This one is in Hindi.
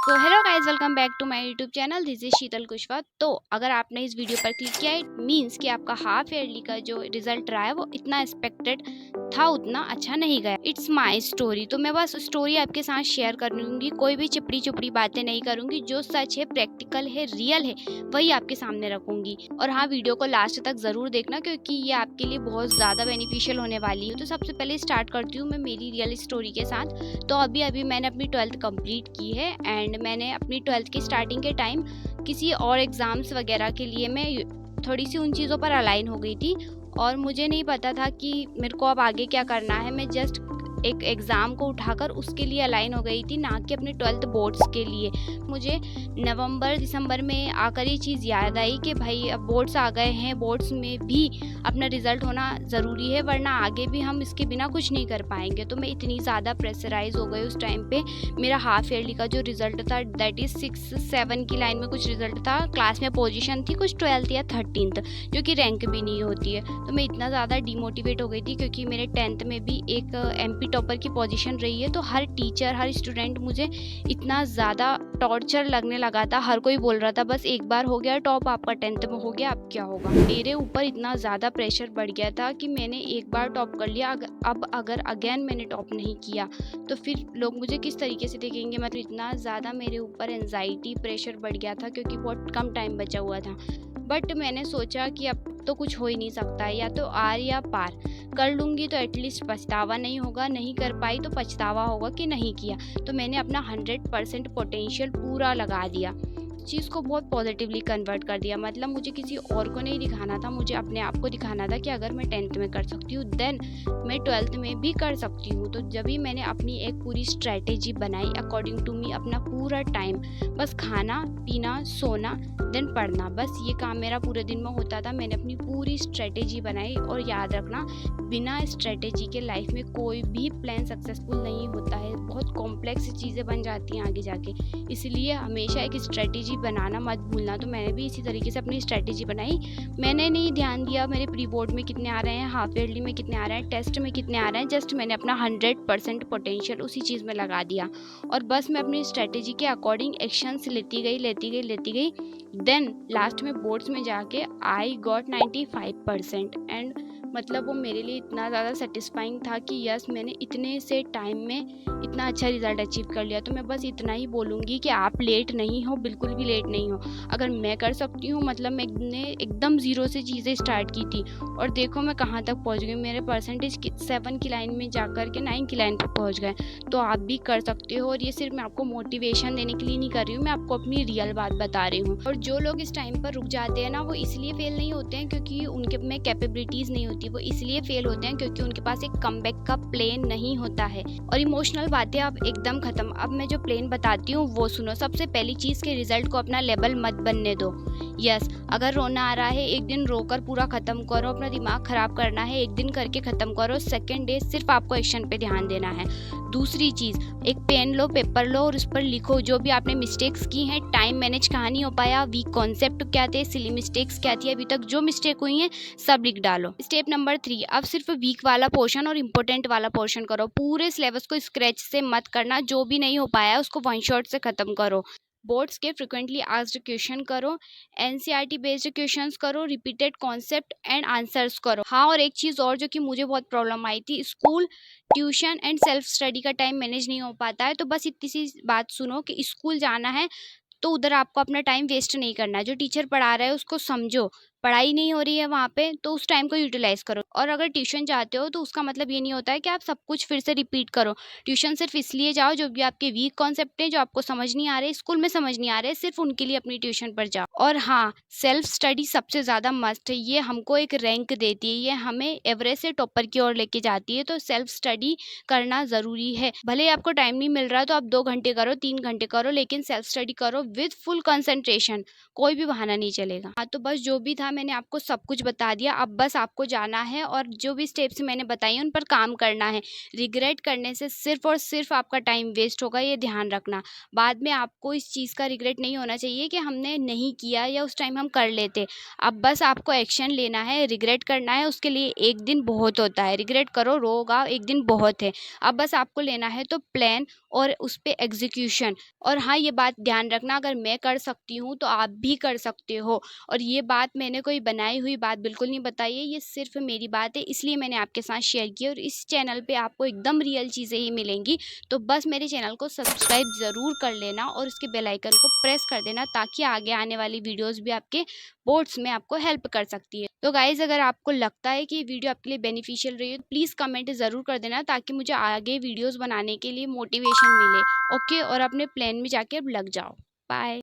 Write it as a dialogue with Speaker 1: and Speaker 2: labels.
Speaker 1: So hello guys, welcome back to my YouTube channel. This is Sheetal Kushwaha. तो अगर आपने इस वीडियो पर क्लिक किया, इट मीन्स कि आपका हाफ ईयरली का जो रिजल्ट रहा है वो इतना एक्सपेक्टेड था उतना अच्छा नहीं गया। It's my story. तो मैं बस स्टोरी आपके साथ शेयर करूंगी, कोई भी चिपड़ी चुपड़ी बातें नहीं करूंगी। जो सच है, प्रैक्टिकल है, रियल है, वही आपके सामने रखूंगी। और हाँ, वीडियो को लास्ट तक जरूर देखना क्योंकि ये आपके लिए बहुत ज़्यादा बेनिफिशियल होने वाली है। तो सबसे पहले स्टार्ट करती हूँ मैं मेरी रियल स्टोरी के साथ। तो अभी मैंने अपनी 12th कंप्लीट की है एंड मैंने अपनी 12th की स्टार्टिंग के टाइम किसी और एग्ज़ाम्स वगैरह के लिए मैं थोड़ी सी उन चीज़ों पर अलाइन हो गई थी और मुझे नहीं पता था कि मेरे को अब आगे क्या करना है। मैं जस्ट एक एग्ज़ाम को उठाकर उसके लिए अलाइन हो गई थी, ना कि अपने 12th बोर्ड्स के लिए। मुझे नवंबर दिसंबर में आकर ये चीज़ याद आई कि भाई अब बोर्ड्स आ गए हैं, बोर्ड्स में भी अपना रिज़ल्ट होना ज़रूरी है, वरना आगे भी हम इसके बिना कुछ नहीं कर पाएंगे। तो मैं इतनी ज़्यादा प्रेशराइज हो गई उस टाइम पे। मेरा हाफ ईयरली का जो रिज़ल्ट था दैट इज़ 6-7 की लाइन में कुछ रिज़ल्ट था। क्लास में पोजीशन थी कुछ 12th या 13th, जो कि रैंक भी नहीं होती है। तो मैं इतना ज़्यादा डिमोटिवेट हो गई थी क्योंकि मेरे 10th में भी एक MP टॉपर की पोजीशन रही है। तो हर टीचर, हर स्टूडेंट मुझे इतना ज़्यादा टॉर्चर लगने लगा था। हर कोई बोल रहा था बस एक बार हो गया टॉप, आपका 10th में हो गया, अब क्या होगा। मेरे ऊपर इतना ज़्यादा प्रेशर बढ़ गया था कि मैंने एक बार टॉप कर लिया, अब अगर अगेन मैंने टॉप नहीं किया तो फिर लोग मुझे किस तरीके से देखेंगे। मतलब इतना ज़्यादा मेरे ऊपर एंजाइटी, प्रेशर बढ़ गया था क्योंकि बहुत कम टाइम बचा हुआ था। बट मैंने सोचा कि अब तो कुछ हो ही नहीं सकता है, या तो आर या पार। कर लूँगी तो एटलीस्ट पछतावा नहीं होगा, नहीं कर पाई तो पछतावा होगा कि नहीं किया। तो मैंने अपना 100% पोटेंशियल पूरा लगा दिया, चीज़ को बहुत पॉजिटिवली कन्वर्ट कर दिया। मतलब मुझे किसी और को नहीं दिखाना था, मुझे अपने आप को दिखाना था कि अगर मैं 10th में कर सकती हूँ देन मैं 12th में भी कर सकती हूँ। तो जब भी मैंने अपनी एक पूरी स्ट्रैटेजी बनाई अकॉर्डिंग टू मी, अपना पूरा टाइम बस खाना पीना सोना देन पढ़ना, बस ये काम मेरा पूरे दिन में होता था। मैंने अपनी पूरी स्ट्रैटेजी बनाई और याद रखना, बिना स्ट्रैटेजी के लाइफ में कोई भी प्लान सक्सेसफुल नहीं होता है। बहुत कॉम्प्लेक्स चीज़ें बन जाती हैं आगे जाके, इसलिए हमेशा एक स्ट्रैटेजी बनाना मत भूलना। तो मैंने भी इसी तरीके से अपनी स्ट्रैटेजी बनाई। मैंने नहीं ध्यान दिया मेरे प्री बोर्ड में कितने आ रहे हैं, हाफ ईयरली में कितने आ रहे हैं, टेस्ट में कितने आ रहे हैं। जस्ट मैंने अपना 100% पोटेंशियल उसी चीज़ में लगा दिया और बस मैं अपनी स्ट्रैटेजी के अकॉर्डिंग एक्शंस लेती गई। देन लास्ट में बोर्ड्स में जाके आई गॉट 95% एंड मतलब वो मेरे लिए इतना ज़्यादा सेटिस्फाइंग था कि यस, मैंने इतने से टाइम में इतना अच्छा रिज़ल्ट अचीव कर लिया। तो मैं बस इतना ही बोलूँगी कि आप लेट नहीं हो, बिल्कुल भी लेट नहीं हो। अगर मैं कर सकती हूँ, मतलब मैंने एकदम ज़ीरो से चीज़ें स्टार्ट की थी और देखो मैं कहाँ तक पहुँच गई। मेरे परसेंटेज 7 की लाइन में जाकर के 9 की लाइन पर पहुँच गए। तो आप भी कर सकते हो। और ये सिर्फ मैं आपको मोटिवेशन देने के लिए नहीं कर रही हूँ, मैं आपको अपनी रियल बात बता रही हूँ। और जो लोग इस टाइम पर रुक जाते हैं ना, वो इसलिए फेल नहीं होते हैं क्योंकि उनके में कैपेबिलिटीज़ नहीं होती। वो इसलिए फेल होते हैं क्योंकि उनके पास एक कमबैक का प्लान नहीं होता है। और इमोशनल बातें अब एकदम खत्म। अब मैं जो प्लान बताती हूँ वो सुनो। सबसे पहली चीज़ के रिजल्ट को अपना लेवल मत बनने दो। यस, अगर रोना आ रहा है एक दिन रोकर पूरा ख़त्म करो, अपना दिमाग ख़राब करना है एक दिन करके ख़त्म करो। सेकेंड डे सिर्फ आपको एक्शन पे ध्यान देना है। दूसरी चीज़, एक पेन लो, पेपर लो और उस पर लिखो जो भी आपने मिस्टेक्स की हैं। टाइम मैनेज कहाँ नहीं हो पाया, वीक कॉन्सेप्ट क्या थे, सिली मिस्टेक्स क्या थी, अभी तक जो मिस्टेक हुई हैं सब लिख डालो। स्टेप नंबर 3, अब सिर्फ वीक वाला पोर्शन और इम्पोर्टेंट वाला पोर्शन करो। पूरे सिलेबस को स्क्रैच से मत करना, जो भी नहीं हो पाया उसको वन शॉट से ख़त्म करो। बोर्ड्स के फ्रिक्वेंटली आस्क्ड क्वेश्चन करो, NCERT बेस्ड क्वेश्चंस करो, रिपीटेड कॉन्सेप्ट एंड आंसर्स करो। हाँ, और एक चीज़ और जो कि मुझे बहुत प्रॉब्लम आई थी, school tuition and self study का टाइम मैनेज नहीं हो पाता है। तो बस इतनी सी बात सुनो कि स्कूल जाना है तो उधर आपको अपना टाइम वेस्ट नहीं करना है। जो टीचर पढ़ा रहा है उसको समझो, पढ़ाई नहीं हो रही है वहाँ पे तो उस टाइम को यूटिलाइज करो। और अगर ट्यूशन जाते हो तो उसका मतलब ये नहीं होता है कि आप सब कुछ फिर से रिपीट करो। ट्यूशन सिर्फ इसलिए जाओ जो भी आपके वीक कॉन्सेप्ट हैं, जो आपको समझ नहीं आ रहे, स्कूल में समझ नहीं आ रहे, सिर्फ उनके लिए अपनी ट्यूशन पर जाओ। और हाँ, सेल्फ स्टडी सबसे ज़्यादा मस्ट है। ये हमको एक रैंक देती है, ये हमें एवरेज से टॉपर की ओर लेके जाती है। तो सेल्फ स्टडी करना ज़रूरी है। भले ही आपको टाइम नहीं मिल रहा तो आप 2 घंटे करो, 3 घंटे करो, लेकिन सेल्फ स्टडी करो विद फुल कंसंट्रेशन। कोई भी बहाना नहीं चलेगा। हाँ, तो बस जो भी था यहाँ मैंने आपको सब कुछ बता दिया। अब बस आपको जाना है और जो भी स्टेप्स मैंने बताई हैं उन पर काम करना है। रिग्रेट करने से सिर्फ़ और सिर्फ़ आपका टाइम वेस्ट होगा, ये ध्यान रखना। बाद में आपको इस चीज़ का रिग्रेट नहीं होना चाहिए कि हमने नहीं किया या उस टाइम हम कर लेते। अब बस आपको एक्शन लेना है, रिग्रेट करना है, उसके लिए एक दिन बहुत होता है। रिग्रेट करो, रोगा, एक दिन बहुत है। अब बस आपको लेना है तो प्लान और उस पे एग्ज़ीक्यूशन। और हाँ, ये बात ध्यान रखना, अगर मैं कर सकती हूँ तो आप भी कर सकते हो। और ये बात मैंने कोई बनाई हुई बात बिल्कुल नहीं बताई है, ये सिर्फ़ मेरी बात है, इसलिए मैंने आपके साथ शेयर की। और इस चैनल पे आपको एकदम रियल चीज़ें ही मिलेंगी। तो बस मेरे चैनल को सब्सक्राइब ज़रूर कर लेना और उसके बेल आइकन को प्रेस कर देना, ताकि आगे आने वाली वीडियोज़ भी आपके बोर्ड्स में आपको हेल्प कर सकती है। तो गाइज़, अगर आपको लगता है कि ये वीडियो आपके लिए बेनिफिशियल रही है तो प्लीज़ कमेंट ज़रूर कर देना, ताकि मुझे आगे वीडियोज़ बनाने के लिए मोटिवेशन मिले। ओके, और अपने प्लान में जाके अब लग जाओ। बाय।